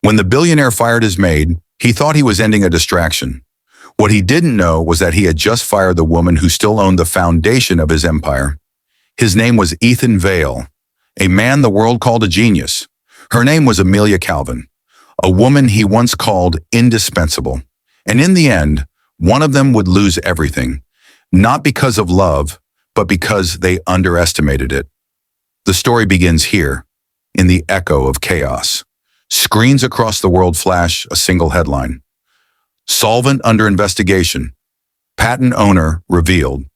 When the billionaire fired his maid, he thought he was ending a distraction. What he didn't know was that he had just fired the woman who still owned the foundation of his empire. His name was Ethan Vale, a man the world called a genius. Her name was Amelia Calvin, a woman he once called indispensable. And in the end, one of them would lose everything, not because of love, but because they underestimated it. The story begins here, in the echo of chaos. Screens across the world flash a single headline. Solvent under investigation. Patent owner revealed.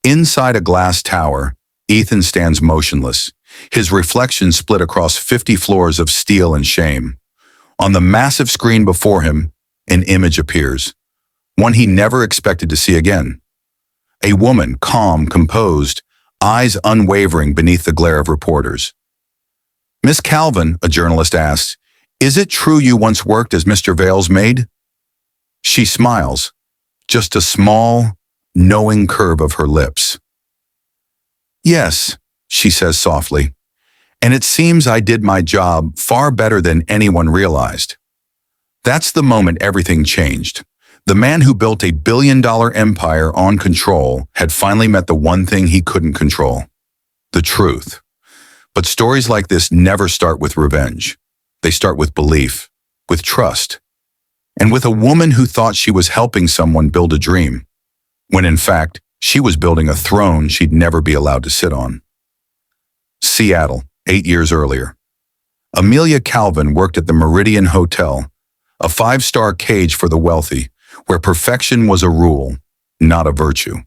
Inside a glass tower, Ethan stands motionless, his reflection split across 50 floors of steel and shame. On the massive screen before him, an image appears, one he never expected to see again. A woman, calm, composed, eyes unwavering beneath the glare of reporters. "Miss Calvin," a journalist asks, "is it true you once worked as Mr. Vale's maid?" She smiles, just a small, knowing curve of her lips. "Yes," she says softly, "and it seems I did my job far better than anyone realized." That's the moment everything changed. The man who built a billion-dollar empire on control had finally met the one thing he couldn't control: the truth. But stories like this never start with revenge. They start with belief, with trust, and with a woman who thought she was helping someone build a dream, when in fact, she was building a throne she'd never be allowed to sit on. Seattle, 8 years earlier. Amelia Calvin worked at the Meridian Hotel, a 5-star cage for the wealthy, where perfection was a rule, not a virtue.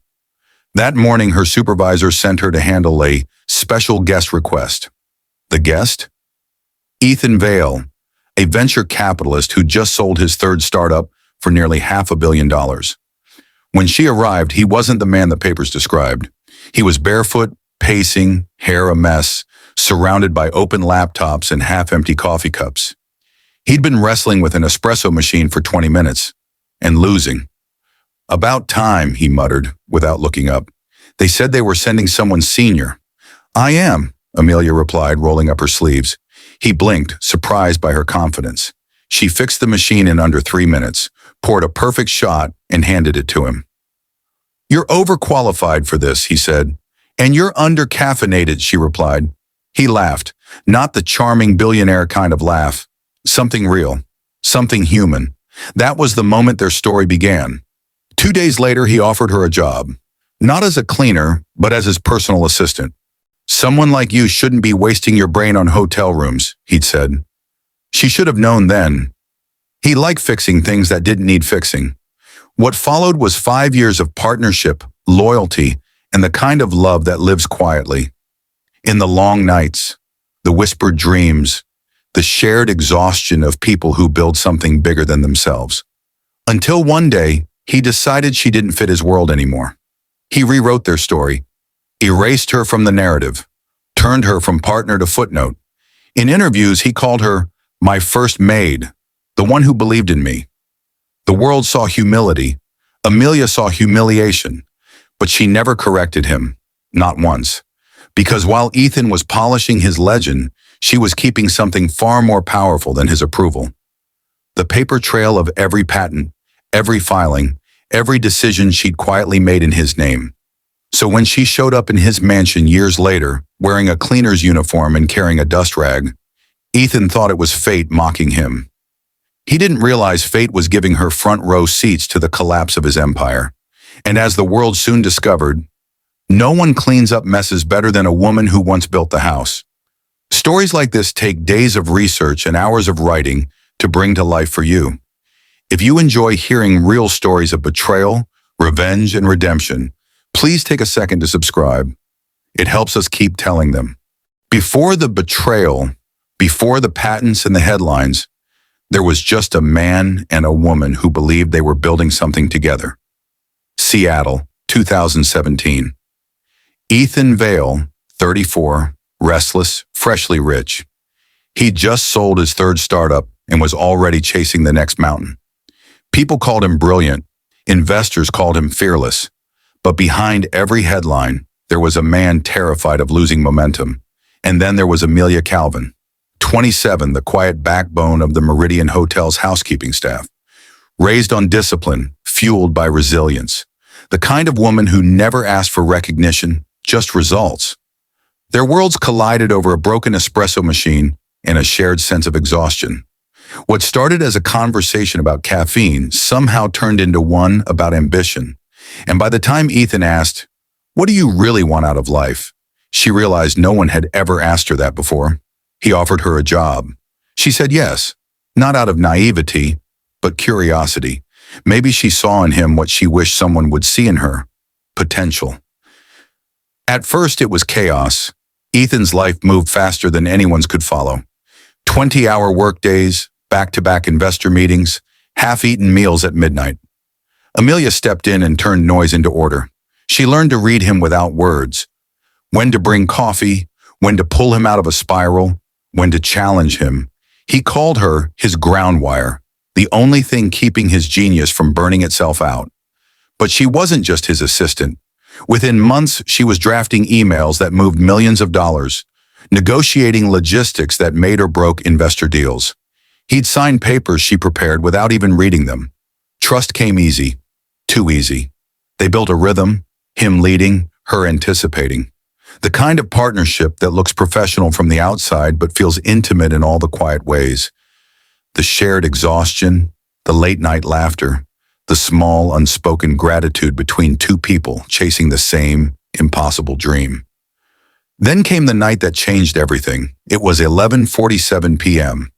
That morning, her supervisor sent her to handle a special guest request. The guest? Ethan Vale, a venture capitalist who just sold his third startup for nearly $500 million. When she arrived, he wasn't the man the papers described. He was barefoot, pacing, hair a mess, surrounded by open laptops and half-empty coffee cups. He'd been wrestling with an espresso machine for 20 minutes, and losing. "About time," he muttered, without looking up. "They said they were sending someone senior." "I am," Amelia replied, rolling up her sleeves. He blinked, surprised by her confidence. She fixed the machine in under 3 minutes, poured a perfect shot, and handed it to him. "You're overqualified for this," he said. "And you're under-caffeinated," she replied. He laughed, not the charming billionaire kind of laugh. Something real, something human. That was the moment their story began. 2 days later, he offered her a job. Not as a cleaner, but as his personal assistant. "Someone like you shouldn't be wasting your brain on hotel rooms," he'd said. She should have known then. He liked fixing things that didn't need fixing. What followed was 5 years of partnership, loyalty, and the kind of love that lives quietly. In the long nights, the whispered dreams, the shared exhaustion of people who build something bigger than themselves. Until one day, he decided she didn't fit his world anymore. He rewrote their story, erased her from the narrative, turned her from partner to footnote. In interviews, he called her my first maid, the one who believed in me. The world saw humility. Amelia saw humiliation, but she never corrected him, not once. Because while Ethan was polishing his legend, she was keeping something far more powerful than his approval. The paper trail of every patent, every filing, every decision she'd quietly made in his name. So when she showed up in his mansion years later, wearing a cleaner's uniform and carrying a dust rag, Ethan thought it was fate mocking him. He didn't realize fate was giving her front row seats to the collapse of his empire. And as the world soon discovered, no one cleans up messes better than a woman who once built the house. Stories like this take days of research and hours of writing to bring to life for you. If you enjoy hearing real stories of betrayal, revenge, and redemption, please take a second to subscribe. It helps us keep telling them. Before the betrayal, before the patents and the headlines, there was just a man and a woman who believed they were building something together. Seattle, 2017. Ethan Vale, 34, restless, freshly rich. He'd just sold his third startup and was already chasing the next mountain. People called him brilliant. Investors called him fearless. But behind every headline, there was a man terrified of losing momentum. And then there was Amelia Calvin, 27, the quiet backbone of the Meridian Hotel's housekeeping staff. Raised on discipline, fueled by resilience. The kind of woman who never asked for recognition, just results. Their worlds collided over a broken espresso machine and a shared sense of exhaustion. What started as a conversation about caffeine somehow turned into one about ambition. And by the time Ethan asked, "What do you really want out of life?" she realized no one had ever asked her that before. He offered her a job. She said yes, not out of naivety, but curiosity. Maybe she saw in him what she wished someone would see in her: potential. At first it was chaos. Ethan's life moved faster than anyone's could follow. 20-hour workdays, back-to-back investor meetings, half-eaten meals at midnight. Amelia stepped in and turned noise into order. She learned to read him without words. When to bring coffee, when to pull him out of a spiral, when to challenge him. He called her his ground wire, the only thing keeping his genius from burning itself out. But she wasn't just his assistant. Within months, she was drafting emails that moved millions of dollars, negotiating logistics that made or broke investor deals. He'd sign papers she prepared without even reading them. Trust came easy, too easy. They built a rhythm, him leading, her anticipating. The kind of partnership that looks professional from the outside but feels intimate in all the quiet ways. The shared exhaustion, the late-night laughter, the small, unspoken gratitude between two people chasing the same impossible dream. Then came the night that changed everything. It was 11:47 p.m.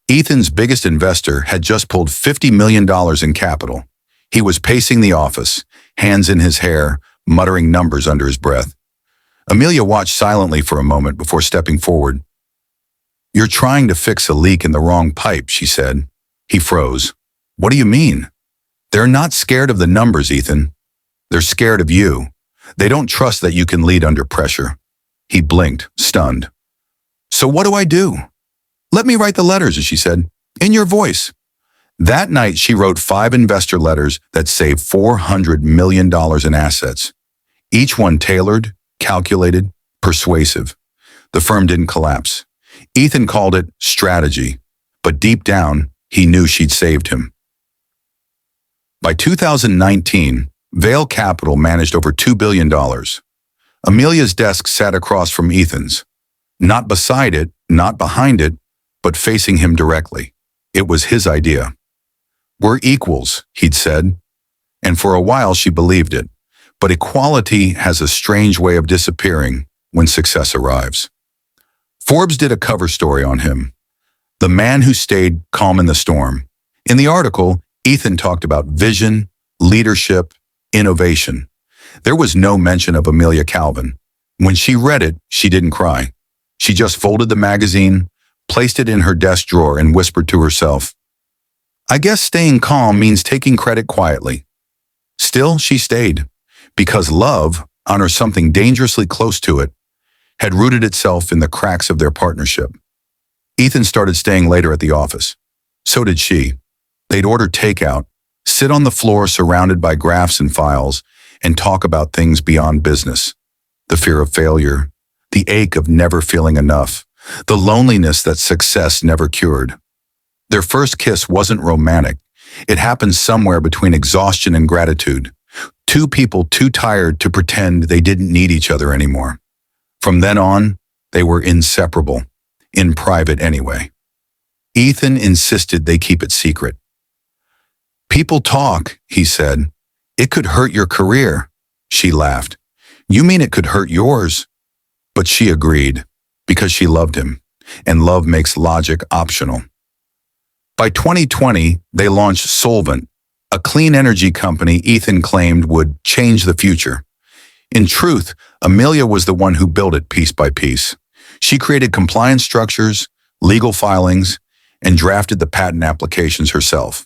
Ethan's biggest investor had just pulled $50 million in capital. He was pacing the office, hands in his hair, muttering numbers under his breath. Amelia watched silently for a moment before stepping forward. "You're trying to fix a leak in the wrong pipe," she said. He froze. "What do you mean?" "They're not scared of the numbers, Ethan. They're scared of you. They don't trust that you can lead under pressure." He blinked, stunned. "So what do I do?" "Let me write the letters," she said, "in your voice." That night, she wrote 5 investor letters that saved $400 million in assets. Each one tailored, calculated, persuasive. The firm didn't collapse. Ethan called it strategy, but deep down, he knew she'd saved him. By 2019, Vail Capital managed over $2 billion. Amelia's desk sat across from Ethan's. Not beside it, not behind it, but facing him directly. It was his idea. "We're equals," he'd said. And for a while she believed it. But equality has a strange way of disappearing when success arrives. Forbes did a cover story on him. The man who stayed calm in the storm. In the article, Ethan talked about vision, leadership, innovation. There was no mention of Amelia Calvin. When she read it, she didn't cry. She just folded the magazine, placed it in her desk drawer, and whispered to herself, "I guess staying calm means taking credit quietly." Still, she stayed, because love, or something dangerously close to it, had rooted itself in the cracks of their partnership. Ethan started staying later at the office. So did she. They'd order takeout, sit on the floor surrounded by graphs and files, and talk about things beyond business. The fear of failure, the ache of never feeling enough, the loneliness that success never cured. Their first kiss wasn't romantic. It happened somewhere between exhaustion and gratitude. Two people too tired to pretend they didn't need each other anymore. From then on, they were inseparable, in private anyway. Ethan insisted they keep it secret. "People talk," he said. "It could hurt your career." She laughed. "You mean it could hurt yours?" But she agreed, because she loved him, and love makes logic optional. By 2020, they launched Solvent, a clean energy company Ethan claimed would change the future. In truth, Amelia was the one who built it piece by piece. She created compliance structures, legal filings, and drafted the patent applications herself.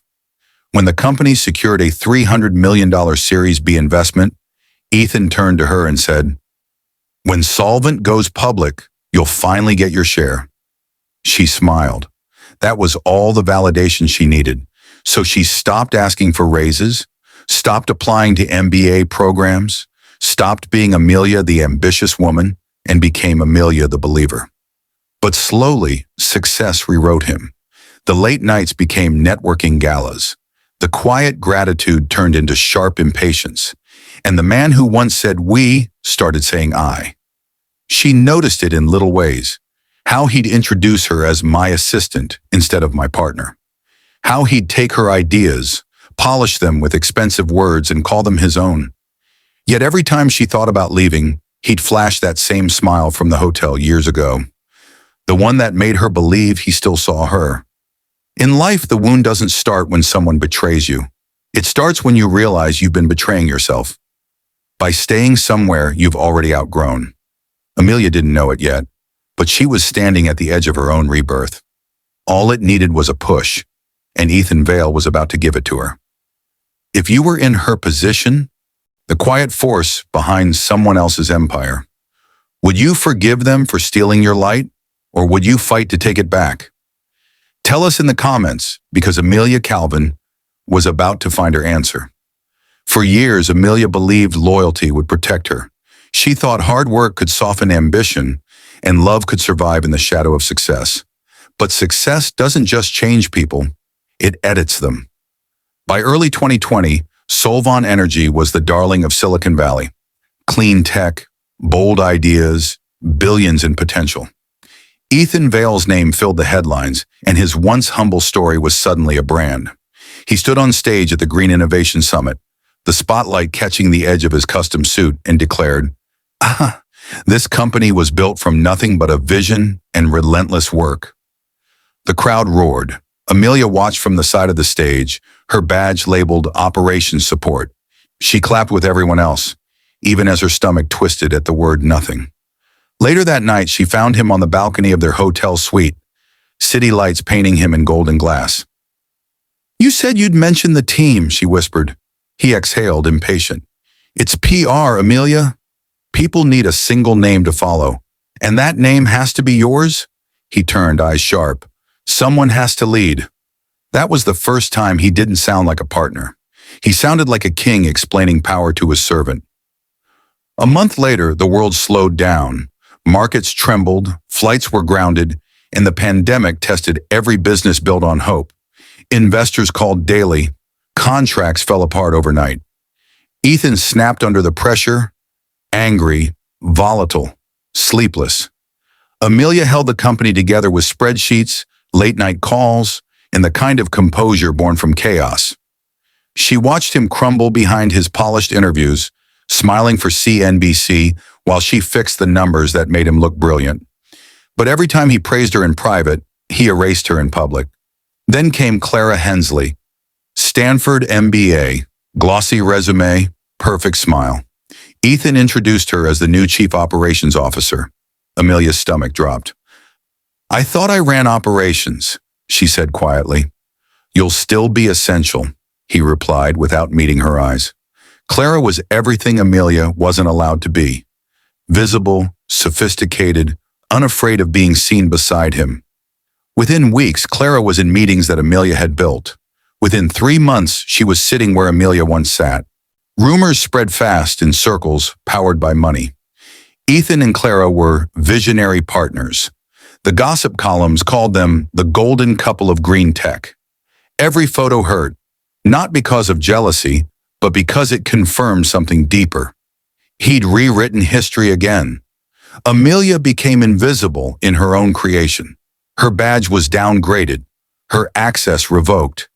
When the company secured a $300 million Series B investment, Ethan turned to her and said, "When Solvent goes public, you'll finally get your share." She smiled. That was all the validation she needed. So she stopped asking for raises, stopped applying to MBA programs, stopped being Amelia the ambitious woman, and became Amelia the believer. But slowly, success rewrote him. The late nights became networking galas. The quiet gratitude turned into sharp impatience. And the man who once said we started saying I. She noticed it in little ways. How he'd introduce her as my assistant instead of my partner. How he'd take her ideas, polish them with expensive words and call them his own. Yet every time she thought about leaving, he'd flash that same smile from the hotel years ago. The one that made her believe he still saw her. In life, the wound doesn't start when someone betrays you. It starts when you realize you've been betraying yourself. By staying somewhere you've already outgrown. Amelia didn't know it yet, but she was standing at the edge of her own rebirth. All it needed was a push, and Ethan Vale was about to give it to her. If you were in her position, the quiet force behind someone else's empire, would you forgive them for stealing your light, or would you fight to take it back? Tell us in the comments, because Amelia Calvin was about to find her answer. For years, Amelia believed loyalty would protect her. She thought hard work could soften ambition, and love could survive in the shadow of success. But success doesn't just change people, it edits them. By early 2020, Solvon Energy was the darling of Silicon Valley. Clean tech, bold ideas, billions in potential. Ethan Vale's name filled the headlines, and his once humble story was suddenly a brand. He stood on stage at the Green Innovation Summit, the spotlight catching the edge of his custom suit, and declared, this company was built from nothing but a vision and relentless work. The crowd roared. Amelia watched from the side of the stage, her badge labeled Operations Support. She clapped with everyone else, even as her stomach twisted at the word nothing. Later that night, she found him on the balcony of their hotel suite, city lights painting him in golden glass. You said you'd mention the team, she whispered. He exhaled, impatient. It's PR, Amelia. People need a single name to follow, and that name has to be yours? He turned, eyes sharp. Someone has to lead. That was the first time he didn't sound like a partner. He sounded like a king explaining power to his servant. A month later, the world slowed down. Markets trembled, flights were grounded, and the pandemic tested every business built on hope. Investors called daily. Contracts fell apart overnight. Ethan snapped under the pressure, angry, volatile, sleepless. Amelia held the company together with spreadsheets, late-night calls, and the kind of composure born from chaos. She watched him crumble behind his polished interviews, smiling for CNBC while she fixed the numbers that made him look brilliant. But every time he praised her in private, he erased her in public. Then came Clara Hensley. Stanford MBA, glossy resume, perfect smile. Ethan introduced her as the new chief operations officer. Amelia's stomach dropped. I thought I ran operations, she said quietly. You'll still be essential, he replied without meeting her eyes. Clara was everything Amelia wasn't allowed to be. Visible, sophisticated, unafraid of being seen beside him. Within weeks, Clara was in meetings that Amelia had built. Within 3 months, she was sitting where Amelia once sat. Rumors spread fast in circles powered by money. Ethan and Clara were visionary partners. The gossip columns called them the golden couple of green tech. Every photo hurt, not because of jealousy, but because it confirmed something deeper. He'd rewritten history again. Amelia became invisible in her own creation. Her badge was downgraded, her access revoked.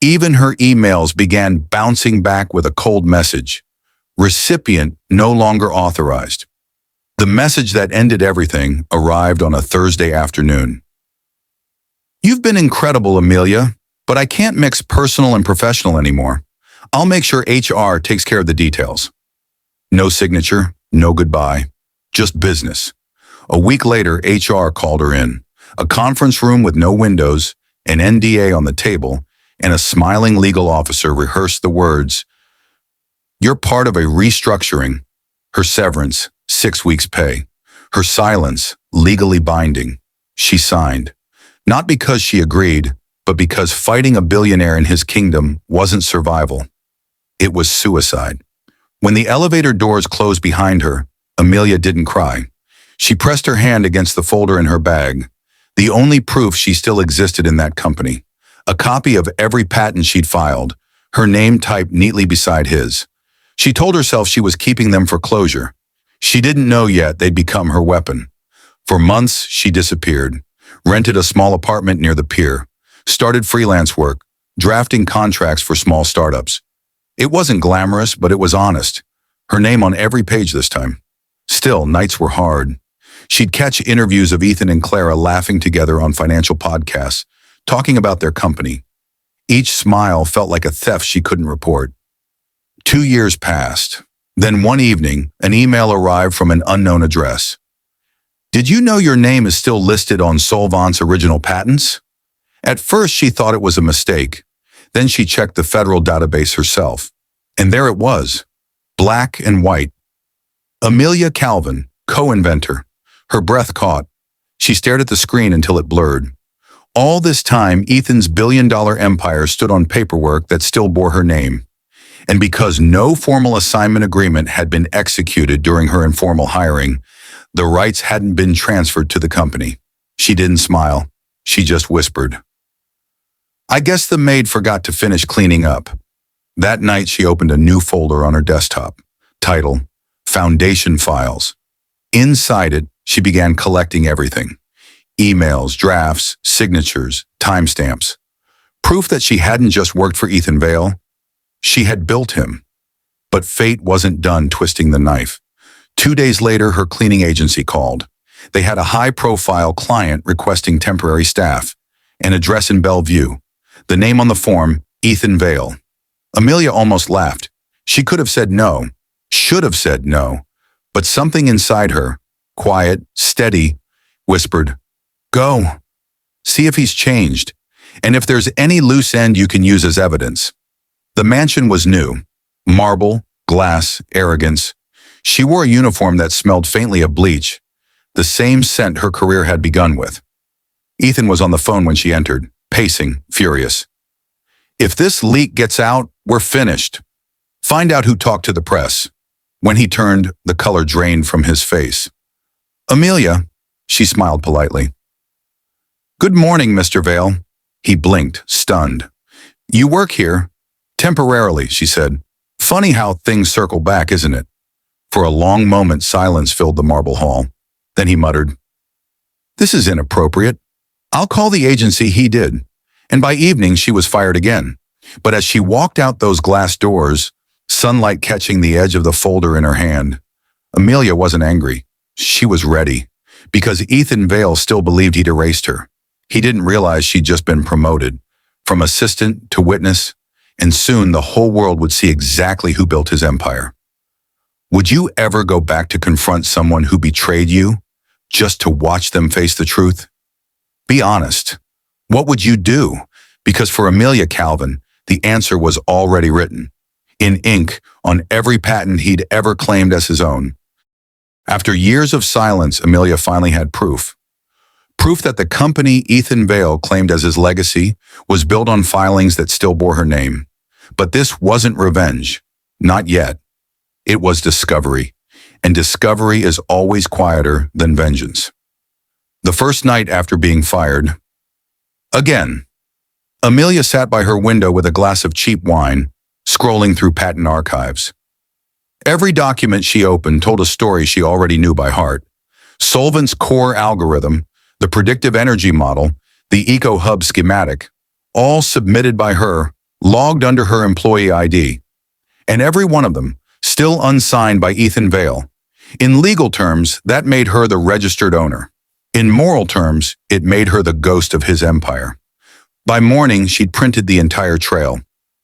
Even her emails began bouncing back with a cold message. Recipient no longer authorized. The message that ended everything arrived on a Thursday afternoon. You've been incredible, Amelia, but I can't mix personal and professional anymore. I'll make sure HR takes care of the details. No signature, no goodbye, just business. A week later, HR called her in. A conference room with no windows, an NDA on the table, and a smiling legal officer rehearsed the words, "You're part of a restructuring." Her severance, 6 weeks' pay. Her silence, legally binding. She signed. Not because she agreed, but because fighting a billionaire in his kingdom wasn't survival. It was suicide. When the elevator doors closed behind her, Amelia didn't cry. She pressed her hand against the folder in her bag, the only proof she still existed in that company. A copy of every patent she'd filed, her name typed neatly beside his. She told herself she was keeping them for closure. She didn't know yet they'd become her weapon. For months, she disappeared, rented a small apartment near the pier, started freelance work, drafting contracts for small startups. It wasn't glamorous, but it was honest. Her name on every page this time. Still, nights were hard. She'd catch interviews of Ethan and Clara laughing together on financial podcasts, talking about their company. Each smile felt like a theft she couldn't report. 2 years passed. Then one evening, an email arrived from an unknown address. Did you know your name is still listed on Solvent's original patents? At first, she thought it was a mistake. Then she checked the federal database herself. And there it was, black and white. Amelia Calvin, co-inventor. Her breath caught. She stared at the screen until it blurred. All this time, Ethan's billion-dollar empire stood on paperwork that still bore her name. And because no formal assignment agreement had been executed during her informal hiring, the rights hadn't been transferred to the company. She didn't smile. She just whispered. I guess the maid forgot to finish cleaning up. That night, she opened a new folder on her desktop. Title, Foundation Files. Inside it, she began collecting everything. Emails, drafts, signatures, timestamps. Proof that she hadn't just worked for Ethan Vale. She had built him. But fate wasn't done twisting the knife. 2 days later, her cleaning agency called. They had a high-profile client requesting temporary staff, an address in Bellevue. The name on the form, Ethan Vale. Amelia almost laughed. She could have said no, should have said no, but something inside her, quiet, steady, whispered, Go. See if he's changed, and if there's any loose end you can use as evidence. The mansion was new. Marble, glass, arrogance. She wore a uniform that smelled faintly of bleach, the same scent her career had begun with. Ethan was on the phone when she entered, pacing, furious. If this leak gets out, we're finished. Find out who talked to the press. When he turned, the color drained from his face. Amelia, she smiled politely. Good morning, Mr. Vale. He blinked, stunned. You work here? Temporarily, she said. Funny how things circle back, isn't it? For a long moment, silence filled the marble hall. Then he muttered, This is inappropriate. I'll call the agency. He did. And by evening, she was fired again. But as she walked out those glass doors, sunlight catching the edge of the folder in her hand, Amelia wasn't angry. She was ready. Because Ethan Vale still believed he'd erased her. He didn't realize she'd just been promoted, from assistant to witness, and soon the whole world would see exactly who built his empire. Would you ever go back to confront someone who betrayed you, just to watch them face the truth? Be honest. What would you do? Because for Amelia Calvin, the answer was already written, in ink on every patent he'd ever claimed as his own. After years of silence, Amelia finally had proof. Proof that the company Ethan Vale claimed as his legacy was built on filings that still bore her name. But this wasn't revenge. Not yet. It was discovery. And discovery is always quieter than vengeance. The first night after being fired, again, Amelia sat by her window with a glass of cheap wine, scrolling through patent archives. Every document she opened told a story she already knew by heart. Solvent's core algorithm, the predictive energy model, the EcoHub schematic, all submitted by her, logged under her employee ID. And every one of them, still unsigned by Ethan Vale. In legal terms, that made her the registered owner. In moral terms, it made her the ghost of his empire. By morning, she'd printed the entire trail.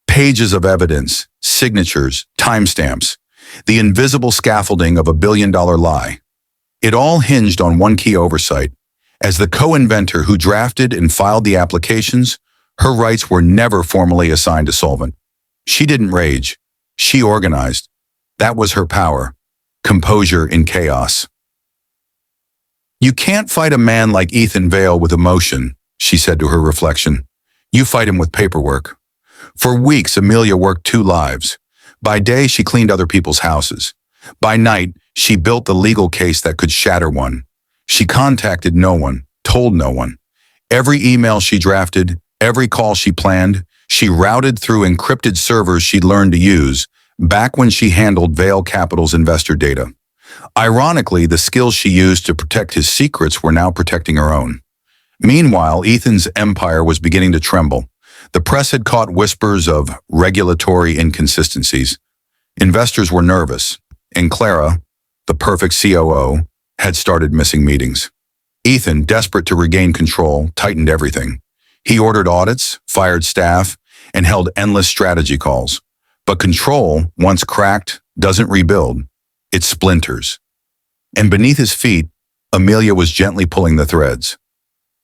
Pages of evidence, signatures, timestamps, the invisible scaffolding of a billion-dollar lie. It all hinged on one key oversight. As the co-inventor who drafted and filed the applications, her rights were never formally assigned to Solvent. She didn't rage. She organized. That was her power. Composure in chaos. You can't fight a man like Ethan Vale with emotion, she said to her reflection. You fight him with paperwork. For weeks, Amelia worked 2 lives. By day, she cleaned other people's houses. By night, She built the legal case that could shatter one. She contacted no one, told no one. Every email she drafted, every call she planned, she routed through encrypted servers she'd learned to use back when she handled Vail Capital's investor data. Ironically, the skills she used to protect his secrets were now protecting her own. Meanwhile, Ethan's empire was beginning to tremble. The press had caught whispers of regulatory inconsistencies. Investors were nervous, and Clara, the perfect COO, had started missing meetings. Ethan, desperate to regain control, tightened everything. He ordered audits, fired staff, and held endless strategy calls. But control, once cracked, doesn't rebuild. It splinters. And beneath his feet, Amelia was gently pulling the threads.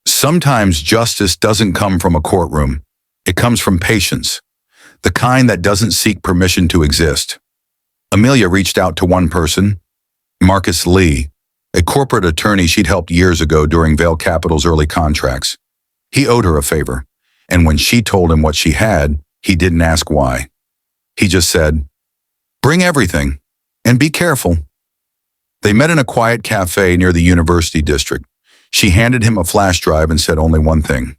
Sometimes justice doesn't come from a courtroom. It comes from patience, the kind that doesn't seek permission to exist. Amelia reached out to one person, Marcus Lee, a corporate attorney she'd helped years ago during Vail Capital's early contracts. He owed her a favor, and when she told him what she had, he didn't ask why. He just said, "Bring everything, and be careful." They met in a quiet cafe near the University District. She handed him a flash drive and said only one thing.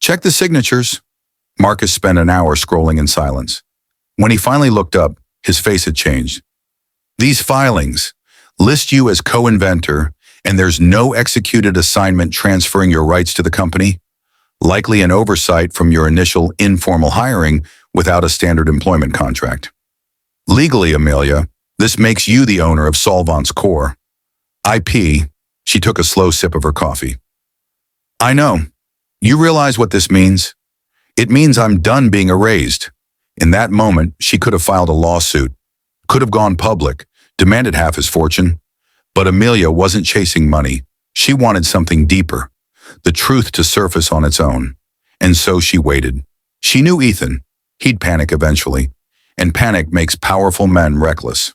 "Check the signatures." Marcus spent an hour scrolling in silence. When he finally looked up, his face had changed. "These filings list you as co-inventor, and there's no executed assignment transferring your rights to the company, likely an oversight from your initial informal hiring without a standard employment contract. Legally, Amelia, this makes you the owner of Solvant's core. IP." She took a slow sip of her coffee. "I know. You realize what this means? It means I'm done being erased." In that moment, she could have filed a lawsuit, could have gone public, demanded half his fortune. But Amelia wasn't chasing money. She wanted something deeper, the truth to surface on its own. And so she waited. She knew Ethan. He'd panic eventually, and panic makes powerful men reckless.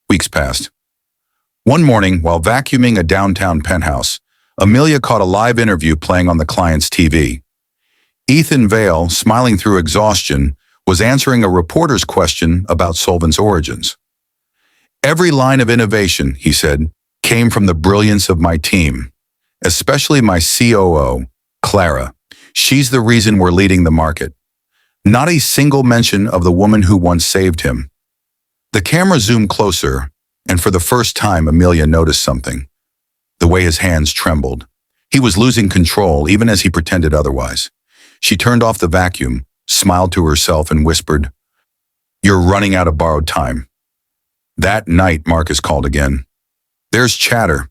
Weeks passed. One morning, while vacuuming a downtown penthouse, Amelia caught a live interview playing on the client's TV. Ethan Vail, smiling through exhaustion, was answering a reporter's question about Solvent's origins. "Every line of innovation," he said, "came from the brilliance of my team, especially my COO, Clara. She's the reason we're leading the market. Not a single mention of the woman who once saved him." The camera zoomed closer, and for the first time Amelia noticed something. The way his hands trembled. He was losing control even as he pretended otherwise. She turned off the vacuum, smiled to herself, and whispered, "You're running out of borrowed time." That night, Marcus called again. "There's chatter.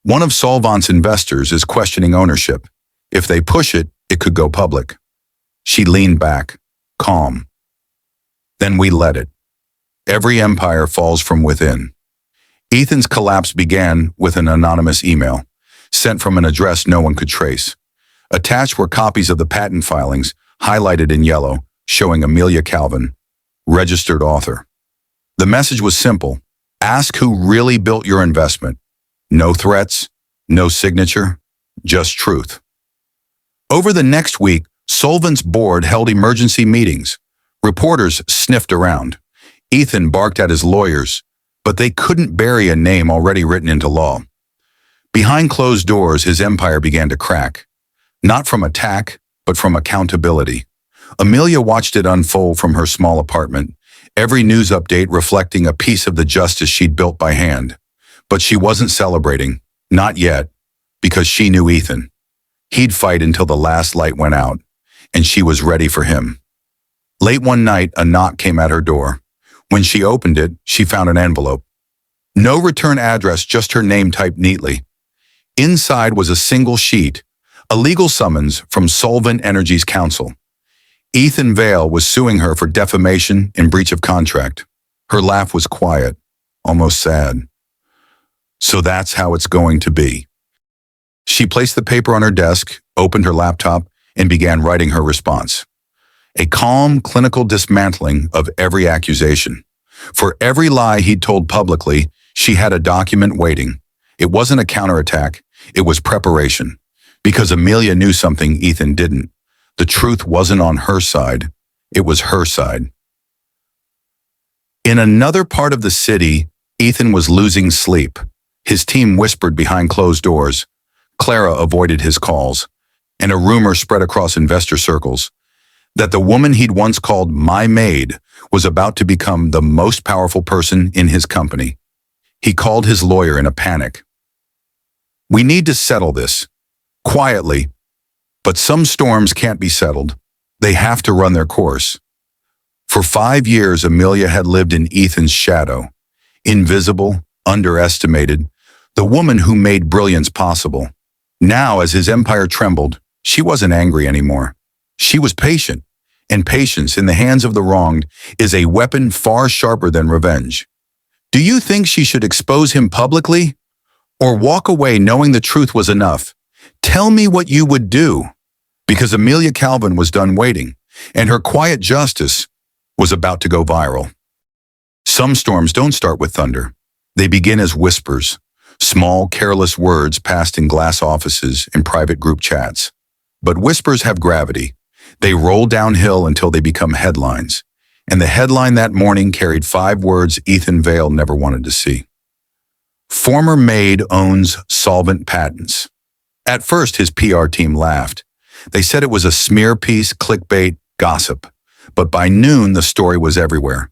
One of Solvant's investors is questioning ownership. If they push it, it could go public." She leaned back, calm. "Then we let it. Every empire falls from within." Ethan's collapse began with an anonymous email, sent from an address no one could trace. Attached were copies of the patent filings, highlighted in yellow, showing Amelia Calvin, registered author. The message was simple. Ask who really built your investment. No threats, no signature, just truth. Over the next week, Solvent's board held emergency meetings. Reporters sniffed around. Ethan barked at his lawyers, but they couldn't bury a name already written into law. Behind closed doors, his empire began to crack. Not from attack, but from accountability. Amelia watched it unfold from her small apartment, every news update reflecting a piece of the justice she'd built by hand. But she wasn't celebrating, not yet, because she knew Ethan. He'd fight until the last light went out, and she was ready for him. Late one night, a knock came at her door. When she opened it, she found an envelope. No return address, just her name typed neatly. Inside was a single sheet, a legal summons from Solvent Energy's counsel. Ethan Vail was suing her for defamation and breach of contract. Her laugh was quiet, almost sad. So that's how it's going to be. She placed the paper on her desk, opened her laptop, and began writing her response. A calm, clinical dismantling of every accusation. For every lie he'd told publicly, she had a document waiting. It wasn't a counterattack, it was preparation. Because Amelia knew something Ethan didn't. The truth wasn't on her side, it was her side. In another part of the city, Ethan was losing sleep. His team whispered behind closed doors. Clara avoided his calls, and a rumor spread across investor circles that the woman he'd once called my maid was about to become the most powerful person in his company. He called his lawyer in a panic. "We need to settle this, quietly, but some storms can't be settled. They have to run their course." For 5 years, Amelia had lived in Ethan's shadow, invisible, underestimated, the woman who made brilliance possible. Now, as his empire trembled, she wasn't angry anymore. She was patient, and patience in the hands of the wronged is a weapon far sharper than revenge. Do you think she should expose him publicly, or walk away knowing the truth was enough? Tell me what you would do. Because Amelia Calvin was done waiting, and her quiet justice was about to go viral. Some storms don't start with thunder. They begin as whispers, small, careless words passed in glass offices and private group chats. But whispers have gravity. They roll downhill until they become headlines. And the headline that morning carried 5 words Ethan Vale never wanted to see. Former maid owns solvent patents. At first, his PR team laughed. They said it was a smear piece, clickbait, gossip. But by noon, the story was everywhere.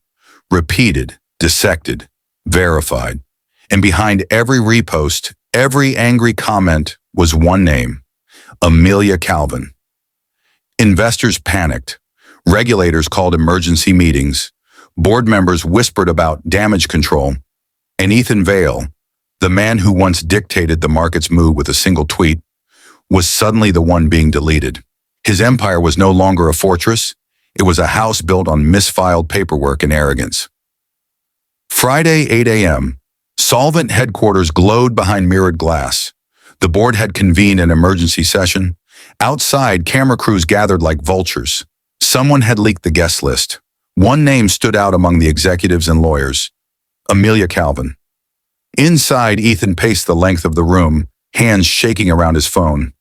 Repeated, dissected, verified. And behind every repost, every angry comment was one name: Amelia Calvin. Investors panicked. Regulators called emergency meetings. Board members whispered about damage control. And Ethan Vale, the man who once dictated the market's mood with a single tweet, was suddenly the one being deleted. His empire was no longer a fortress. It was a house built on misfiled paperwork and arrogance. Friday, 8 a.m. Solvent headquarters glowed behind mirrored glass. The board had convened an emergency session. Outside, camera crews gathered like vultures. Someone had leaked the guest list. One name stood out among the executives and lawyers: Amelia Calvin. Inside, Ethan paced the length of the room, hands shaking around his phone.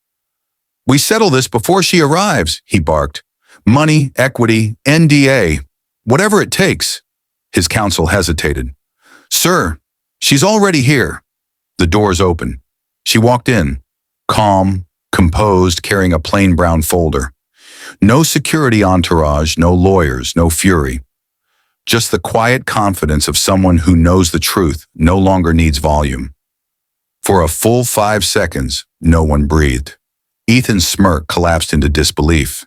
"We settle this before she arrives," he barked. "Money, equity, NDA, whatever it takes." His counsel hesitated. "Sir, she's already here." The doors opened. She walked in, calm, composed, carrying a plain brown folder. No security entourage, no lawyers, no fury. Just the quiet confidence of someone who knows the truth no longer needs volume. For a full 5 seconds, no one breathed. Ethan's smirk collapsed into disbelief.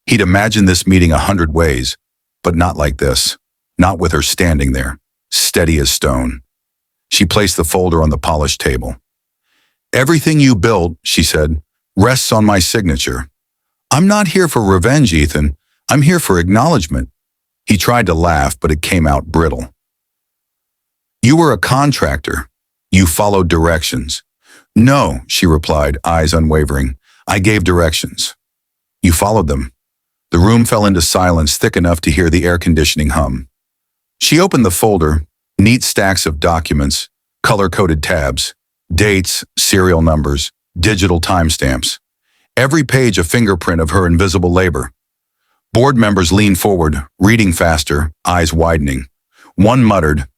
He'd imagined this meeting 100 ways, but not like this. Not with her standing there, steady as stone. She placed the folder on the polished table. "Everything you built," she said, "rests on my signature. I'm not here for revenge, Ethan. I'm here for acknowledgement." He tried to laugh, but it came out brittle. "You were a contractor. You followed directions." "No," she replied, eyes unwavering. "I gave directions. You followed them." The room fell into silence thick enough to hear the air conditioning hum. She opened the folder, neat stacks of documents, color-coded tabs, dates, serial numbers, digital timestamps. Every page a fingerprint of her invisible labor. Board members leaned forward, reading faster, eyes widening. One muttered,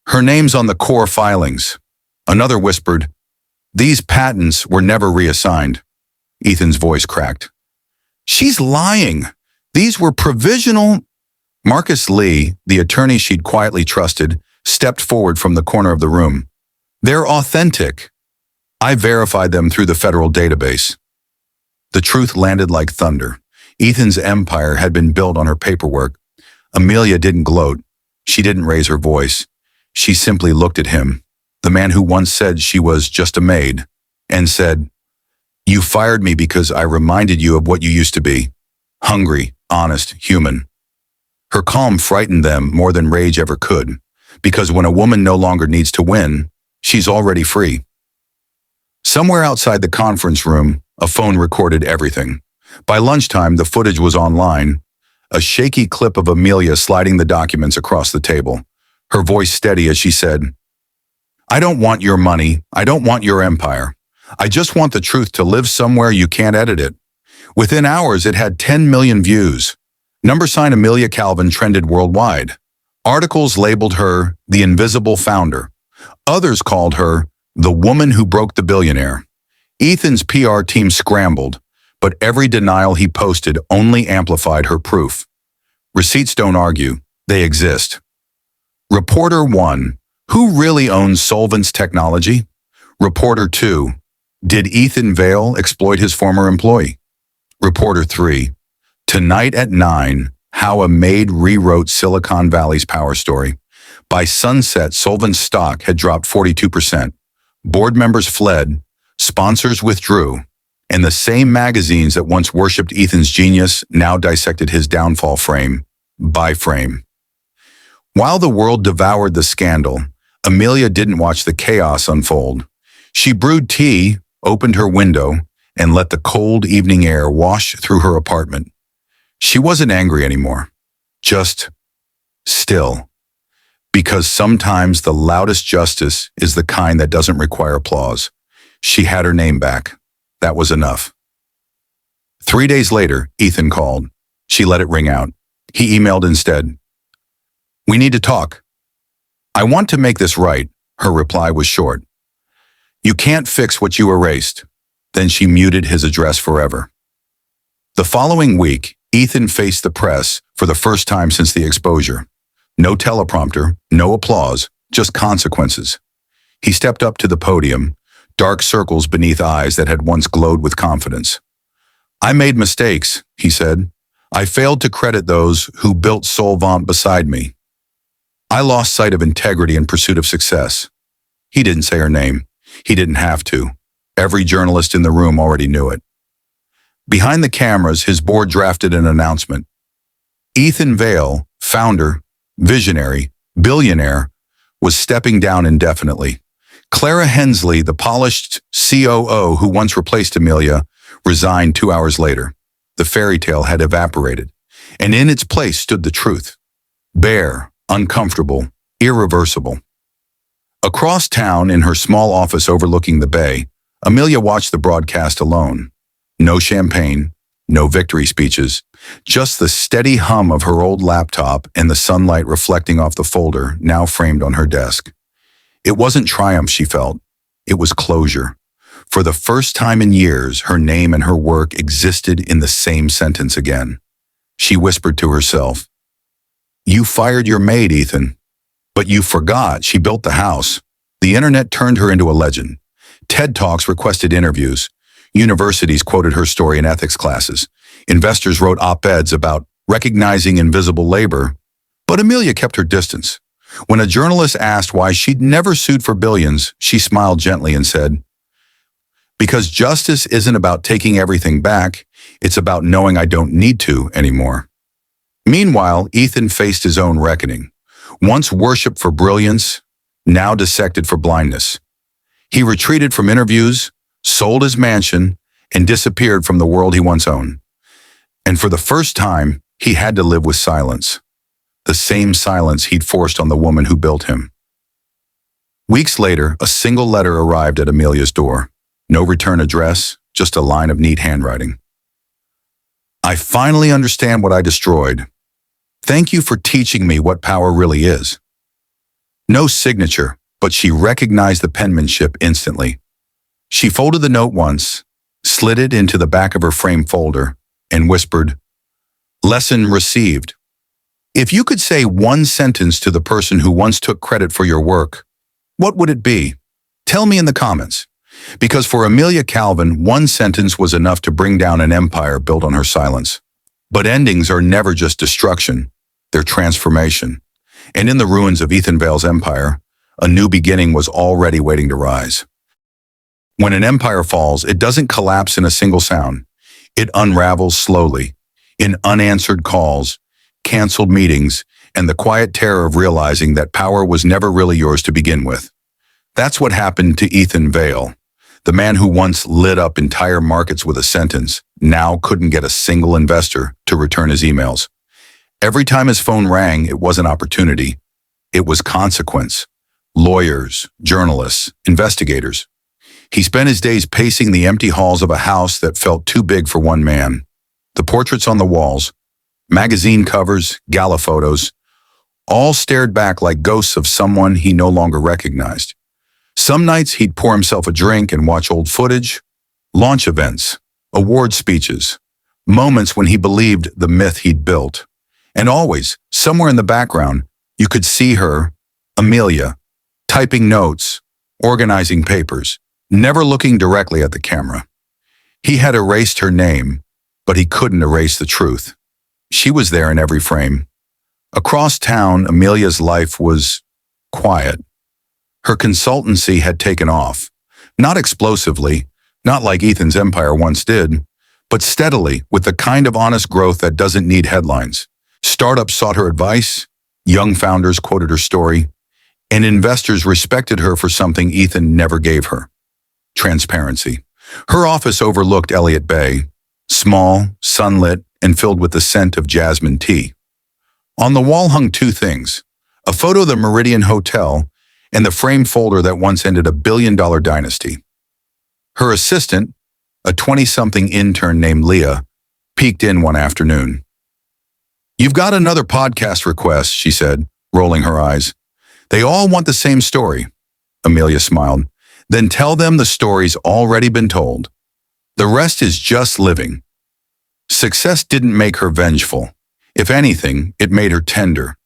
"Her name's on the core filings." Another whispered, "These patents were never reassigned." Ethan's voice cracked. "She's lying. These were provisional." Marcus Lee, the attorney she'd quietly trusted, stepped forward from the corner of the room. "They're authentic. I verified them through the federal database." The truth landed like thunder. Ethan's empire had been built on her paperwork. Amelia didn't gloat. She didn't raise her voice. She simply looked at him, the man who once said she was just a maid, and said, "You fired me because I reminded you of what you used to be. Hungry, honest, human." Her calm frightened them more than rage ever could, because when a woman no longer needs to win, she's already free. Somewhere outside the conference room, a phone recorded everything. By lunchtime, the footage was online, a shaky clip of Amelia sliding the documents across the table, her voice steady as she said, "I don't want your money. I don't want your empire. I just want the truth to live somewhere you can't edit it." Within hours, it had 10 million views. Number sign Amelia Calvin trended worldwide. Articles labeled her the invisible founder. Others called her the woman who broke the billionaire. Ethan's PR team scrambled, but every denial he posted only amplified her proof. Receipts don't argue, they exist. Reporter 1. Who really owns Solvent's technology? Reporter 2. Did Ethan Vale exploit his former employee? Reporter 3. Tonight at 9, how a Maid rewrote Silicon Valley's power story. By sunset, Solvent's stock had dropped 42%. Board members fled, sponsors withdrew, and the same magazines that once worshipped Ethan's genius now dissected his downfall frame by frame. While the world devoured the scandal, Amelia didn't watch the chaos unfold. She brewed tea, opened her window, and let the cold evening air wash through her apartment. She wasn't angry anymore, just still. Because sometimes the loudest justice is the kind that doesn't require applause. She had her name back. That was enough. 3 days later, Ethan called. She let it ring out. He emailed instead. We need to talk. I want to make this right. Her reply was short. You can't fix what you erased. Then she muted his address forever. The following week, Ethan faced the press for the first time since the exposure. No teleprompter, no applause, just consequences. He stepped up to the podium, dark circles beneath eyes that had once glowed with confidence. I made mistakes, he said. I failed to credit those who built Solvent beside me. I lost sight of integrity in pursuit of success. He didn't say her name. He didn't have to. Every journalist in the room already knew it. Behind the cameras, his board drafted an announcement. Ethan Vale, founder, visionary, billionaire, was stepping down indefinitely. Clara Hensley, the polished COO who once replaced Amelia, resigned 2 hours later. The fairy tale had evaporated, and in its place stood the truth. Bare, uncomfortable, irreversible. Across town, in her small office overlooking the bay, Amelia watched the broadcast alone. No champagne, no victory speeches, just the steady hum of her old laptop and the sunlight reflecting off the folder now framed on her desk. It wasn't triumph she felt, it was closure. For the first time in years, her name and her work existed in the same sentence again. She whispered to herself, You fired your maid, Ethan. But you forgot she built the house. The internet turned her into a legend. TED Talks requested interviews. Universities quoted her story in ethics classes. Investors wrote op-eds about recognizing invisible labor. But Amelia kept her distance. When a journalist asked why she'd never sued for billions, she smiled gently and said, Because justice isn't about taking everything back, it's about knowing I don't need to anymore. Meanwhile, Ethan faced his own reckoning. Once worshipped for brilliance, now dissected for blindness. He retreated from interviews, sold his mansion, and disappeared from the world he once owned. And for the first time, he had to live with silence. The same silence he'd forced on the woman who built him. Weeks later, a single letter arrived at Amelia's door. No return address, just a line of neat handwriting. I finally understand what I destroyed. Thank you for teaching me what power really is. No signature, but she recognized the penmanship instantly. She folded the note once, slid it into the back of her frame folder, and whispered, Lesson received. If you could say one sentence to the person who once took credit for your work, what would it be? Tell me in the comments. Because for Amelia Calvin, one sentence was enough to bring down an empire built on her silence. But endings are never just destruction, they're transformation. And in the ruins of Ethan Vale's empire, a new beginning was already waiting to rise. When an empire falls, it doesn't collapse in a single sound. It unravels slowly, in unanswered calls, canceled meetings, and the quiet terror of realizing that power was never really yours to begin with. That's what happened to Ethan Vale. The man who once lit up entire markets with a sentence now couldn't get a single investor to return his emails. Every time his phone rang, it wasn't opportunity. It was consequence. Lawyers, journalists, investigators. He spent his days pacing the empty halls of a house that felt too big for one man. The portraits on the walls, magazine covers, gala photos, All stared back like ghosts of someone he no longer recognized. Some nights he'd pour himself a drink and watch old footage, launch events, award speeches, moments when he believed the myth he'd built. And always, somewhere in the background, you could see her, Amelia, typing notes, organizing papers, never looking directly at the camera. He had erased her name, but he couldn't erase the truth. She was there in every frame. Across town, Amelia's life was quiet. Her consultancy had taken off, not explosively, not like Ethan's empire once did, but steadily, with the kind of honest growth that doesn't need headlines. Startups sought her advice, young founders quoted her story, and investors respected her for something Ethan never gave her: transparency. Her office overlooked Elliott Bay, small, sunlit, and filled with the scent of jasmine tea. On the wall hung two things: a photo of the Meridian Hotel and the framed folder that once ended a billion-dollar dynasty. Her assistant, a 20-something intern named Leah, peeked in one afternoon. "You've got another podcast request," she said, rolling her eyes. "They all want the same story." Amelia smiled. "Then tell them the story's already been told. The rest is just living." Success didn't make her vengeful. If anything, it made her tender.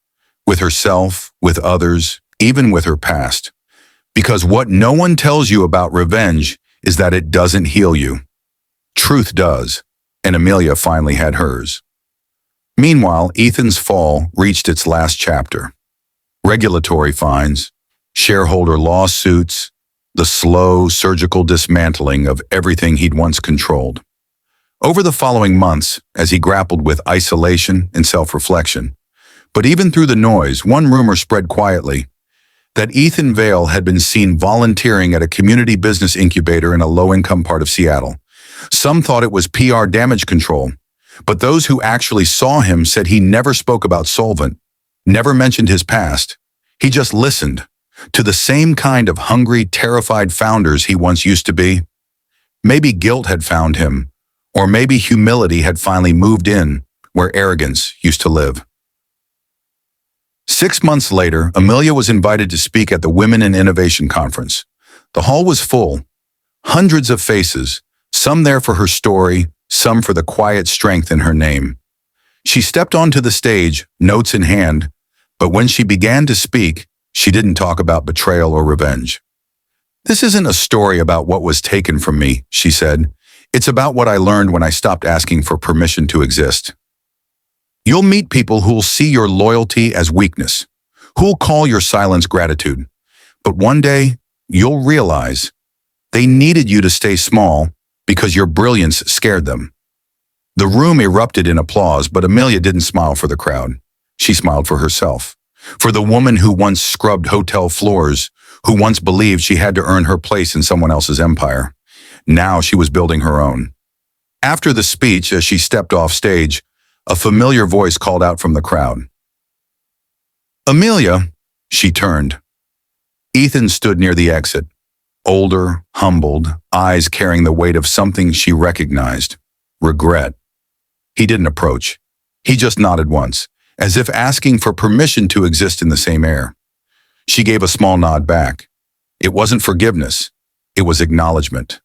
With herself, with others, even with her past. Because what no one tells you about revenge is that it doesn't heal you. Truth does, and Amelia finally had hers. Meanwhile, Ethan's fall reached its last chapter. Regulatory fines, shareholder lawsuits, the slow, surgical dismantling of everything he'd once controlled. Over the following months, as he grappled with isolation and self-reflection, but even through the noise, one rumor spread quietly: that Ethan Vale had been seen volunteering at a community business incubator in a low-income part of Seattle. Some thought it was PR damage control, but those who actually saw him said he never spoke about Solvent, never mentioned his past. He just listened to the same kind of hungry, terrified founders he once used to be. Maybe guilt had found him, or maybe humility had finally moved in where arrogance used to live. 6 months later, Amelia was invited to speak at the Women in Innovation Conference. The hall was full, hundreds of faces, some there for her story, some for the quiet strength in her name. She stepped onto the stage, notes in hand, but when she began to speak, she didn't talk about betrayal or revenge. "This isn't a story about what was taken from me," she said. "It's about what I learned when I stopped asking for permission to exist." You'll meet people who'll see your loyalty as weakness, who'll call your silence gratitude. But one day, you'll realize they needed you to stay small because your brilliance scared them. The room erupted in applause, but Amelia didn't smile for the crowd. She smiled for herself, for the woman who once scrubbed hotel floors, who once believed she had to earn her place in someone else's empire. Now she was building her own. After the speech, as she stepped off stage, a familiar voice called out from the crowd. "Amelia," she turned. Ethan stood near the exit, older, humbled, eyes carrying the weight of something she recognized: regret. He didn't approach. He just nodded once, as if asking for permission to exist in the same air. She gave a small nod back. It wasn't forgiveness. It was acknowledgement.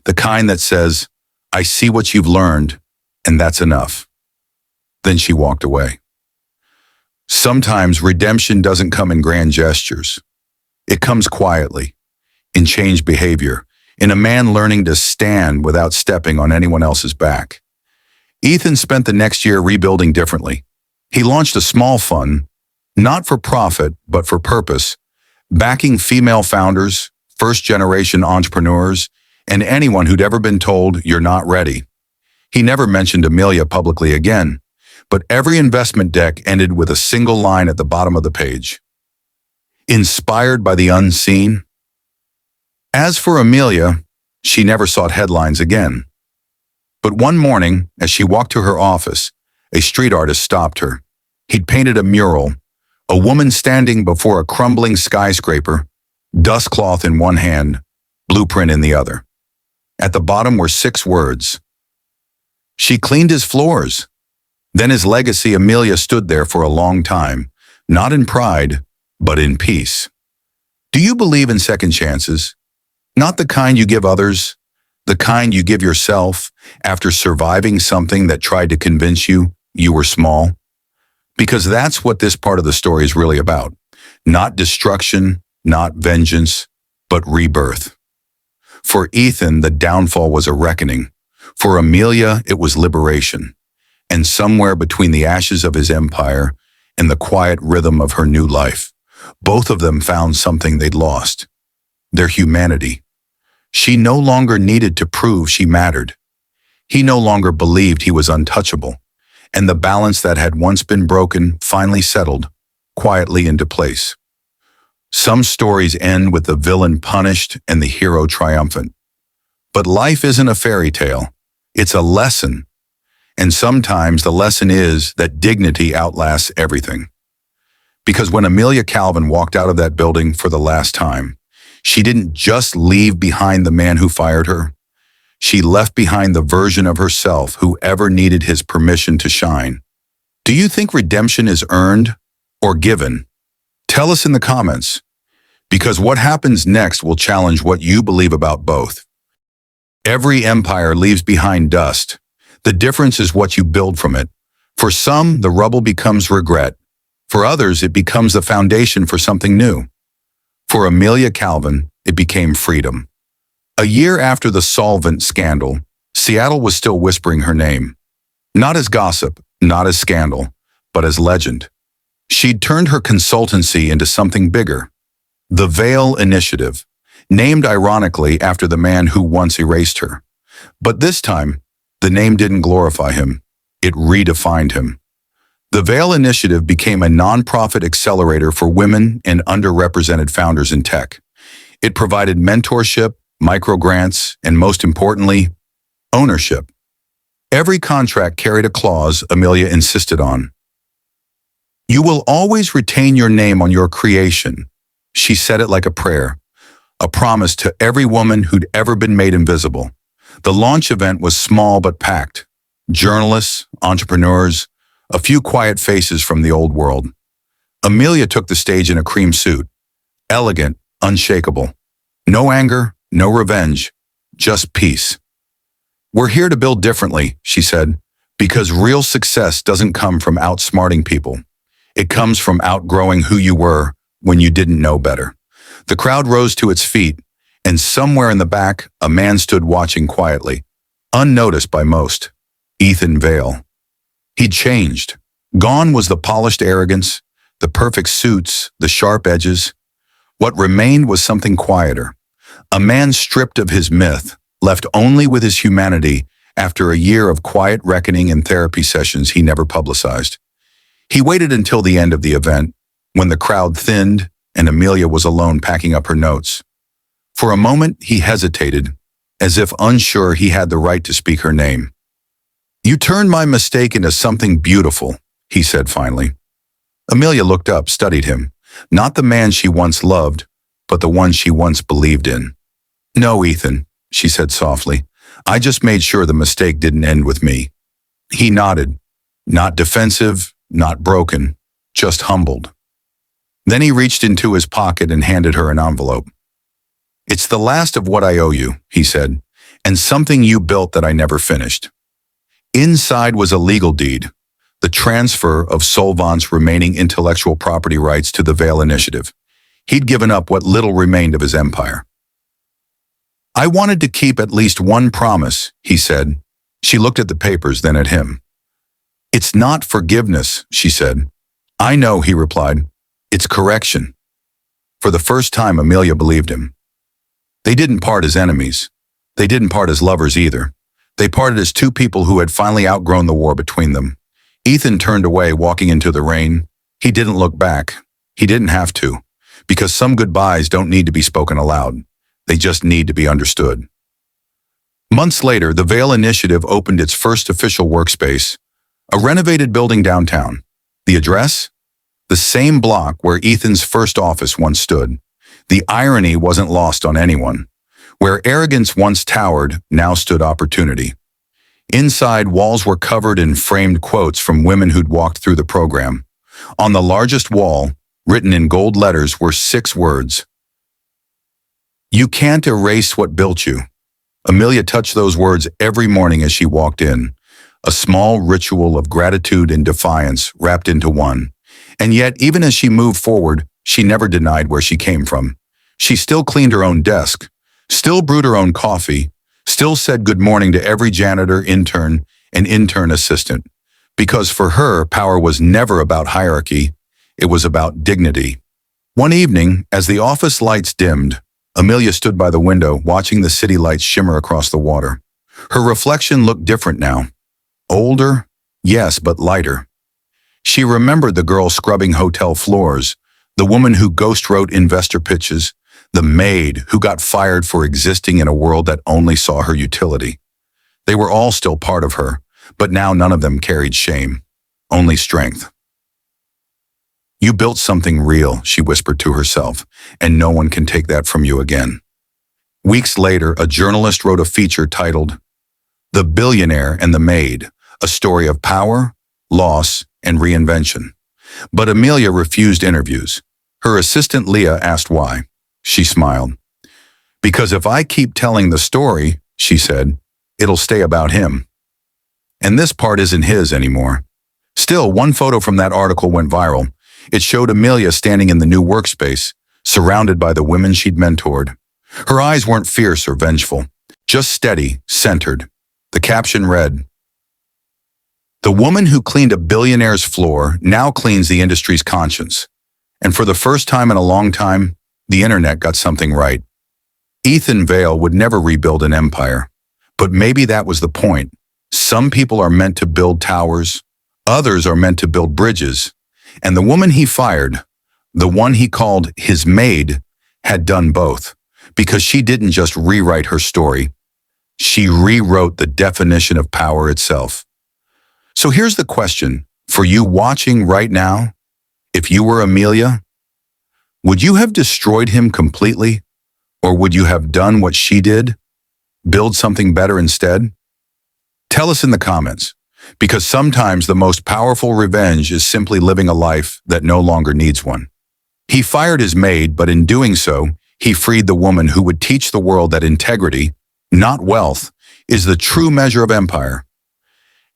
The kind that says, "I see what you've learned, and that's enough." Then she walked away. Sometimes redemption doesn't come in grand gestures. It comes quietly, in changed behavior, in a man learning to stand without stepping on anyone else's back. Ethan spent the next year rebuilding differently. He launched a small fund, not for profit, but for purpose, backing female founders, first-generation entrepreneurs, and anyone who'd ever been told, "You're not ready." He never mentioned Amelia publicly again, but every investment deck ended with a single line at the bottom of the page: "Inspired by the unseen." As for Amelia, she never sought headlines again. But one morning, as she walked to her office, a street artist stopped her. He'd painted a mural, a woman standing before a crumbling skyscraper, dust cloth in one hand, blueprint in the other. At the bottom were 6 words. She cleaned his floors. Then his legacy. Amelia stood there for a long time, not in pride, but in peace. Do you believe in second chances? Not the kind you give others, the kind you give yourself after surviving something that tried to convince you you were small? Because that's what this part of the story is really about. Not destruction, not vengeance, but rebirth. For Ethan, the downfall was a reckoning. For Amelia, it was liberation. And somewhere between the ashes of his empire and the quiet rhythm of her new life, both of them found something they'd lost: their humanity. She no longer needed to prove she mattered. He no longer believed he was untouchable, and the balance that had once been broken finally settled quietly into place. Some stories end with the villain punished and the hero triumphant. But life isn't a fairy tale. It's a lesson. And sometimes the lesson is that dignity outlasts everything. Because when Amelia Calvin walked out of that building for the last time, she didn't just leave behind the man who fired her. She left behind the version of herself who ever needed his permission to shine. Do you think redemption is earned or given? Tell us in the comments, because what happens next will challenge what you believe about both. Every empire leaves behind dust. The difference is what you build from it. For some, the rubble becomes regret. For others, it becomes the foundation for something new. For Amelia Calvin, it became freedom. A year after the solvent scandal, Seattle was still whispering her name. Not as gossip, not as scandal, but as legend. She'd turned her consultancy into something bigger. The Veil Initiative, named ironically after the man who once erased her. But this time, the name didn't glorify him. It redefined him. The Veil Initiative became a nonprofit accelerator for women and underrepresented founders in tech. It provided mentorship, microgrants, and most importantly, ownership. Every contract carried a clause Amelia insisted on. You will always retain your name on your creation. She said it like a prayer, a promise to every woman who'd ever been made invisible. The launch event was small but packed. Journalists, entrepreneurs, a few quiet faces from the old world. Amelia took the stage in a cream suit, elegant, unshakable. No anger, no revenge, just peace. We're here to build differently, she said, because real success doesn't come from outsmarting people. It comes from outgrowing who you were when you didn't know better. The crowd rose to its feet, and somewhere in the back, a man stood watching quietly, unnoticed by most. Ethan Vale. He'd changed. Gone was the polished arrogance, the perfect suits, the sharp edges. What remained was something quieter. A man stripped of his myth, left only with his humanity after a year of quiet reckoning and therapy sessions he never publicized. He waited until the end of the event, when the crowd thinned and Amelia was alone packing up her notes. For a moment, he hesitated, as if unsure he had the right to speak her name. You turned my mistake into something beautiful, he said finally. Amelia looked up, studied him. Not the man she once loved, but the one she once believed in. No, Ethan, she said softly. I just made sure the mistake didn't end with me. He nodded, not defensive, not broken, just humbled. Then he reached into his pocket and handed her an envelope. It's the last of what I owe you, he said, and something you built that I never finished. Inside was a legal deed, the transfer of Solvant's remaining intellectual property rights to the Veil Initiative. He'd given up what little remained of his empire. I wanted to keep at least one promise, he said. She looked at the papers, then at him. It's not forgiveness, she said. I know, he replied. It's correction. For the first time, Amelia believed him. They didn't part as enemies. They didn't part as lovers either. They parted as two people who had finally outgrown the war between them. Ethan turned away, walking into the rain. He didn't look back. He didn't have to, because some goodbyes don't need to be spoken aloud. They just need to be understood. Months later, the Veil Initiative opened its first official workspace, a renovated building downtown. The address? The same block where Ethan's first office once stood. The irony wasn't lost on anyone. Where arrogance once towered, now stood opportunity. Inside, walls were covered in framed quotes from women who'd walked through the program. On the largest wall, written in gold letters, were 6 words. You can't erase what built you. Amelia touched those words every morning as she walked in, a small ritual of gratitude and defiance wrapped into one. And yet, even as she moved forward, she never denied where she came from. She still cleaned her own desk, still brewed her own coffee, still said good morning to every janitor, intern, and intern assistant. Because for her, power was never about hierarchy, it was about dignity. One evening, as the office lights dimmed, Amelia stood by the window, watching the city lights shimmer across the water. Her reflection looked different now. Older, yes, but lighter. She remembered the girl scrubbing hotel floors, the woman who ghost-wrote investor pitches, the maid who got fired for existing in a world that only saw her utility. They were all still part of her, but now none of them carried shame, only strength. You built something real, she whispered to herself, and no one can take that from you again. Weeks later, a journalist wrote a feature titled The Billionaire and the Maid, a story of power, loss, and reinvention. But Amelia refused interviews. Her assistant Leah asked why. She smiled. Because if I keep telling the story, she said, it'll stay about him. And this part isn't his anymore. Still, one photo from that article went viral. It showed Amelia standing in the new workspace, surrounded by the women she'd mentored. Her eyes weren't fierce or vengeful, just steady, centered. The caption read, "The woman who cleaned a billionaire's floor now cleans the industry's conscience." And for the first time in a long time, the internet got something right. Ethan Vale would never rebuild an empire. But maybe that was the point. Some people are meant to build towers, others are meant to build bridges. And the woman he fired, the one he called his maid, had done both. Because she didn't just rewrite her story, she rewrote the definition of power itself. So here's the question for you watching right now. If you were Amelia, would you have destroyed him completely? Or would you have done what she did? Build something better instead? Tell us in the comments, because sometimes the most powerful revenge is simply living a life that no longer needs one. He fired his maid, but in doing so, he freed the woman who would teach the world that integrity, not wealth, is the true measure of empire.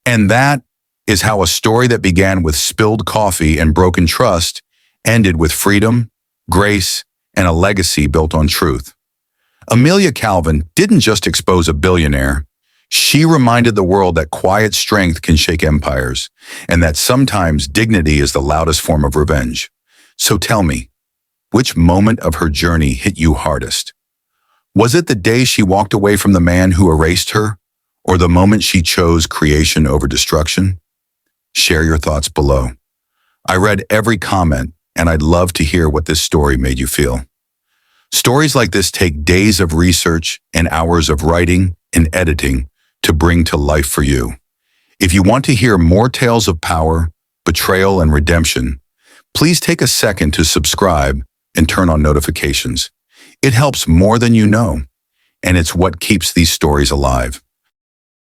And that is how a story that began with spilled coffee and broken trust ended with freedom, grace, and a legacy built on truth. Amelia Calvin didn't just expose a billionaire. She reminded the world that quiet strength can shake empires, and that sometimes dignity is the loudest form of revenge. So tell me, which moment of her journey hit you hardest? Was it the day she walked away from the man who erased her, or the moment she chose creation over destruction? Share your thoughts below. I read every comment, and I'd love to hear what this story made you feel. Stories like this take days of research and hours of writing and editing to bring to life for you. If you want to hear more tales of power, betrayal, and redemption, please take a second to subscribe and turn on notifications. It helps more than you know, and it's what keeps these stories alive.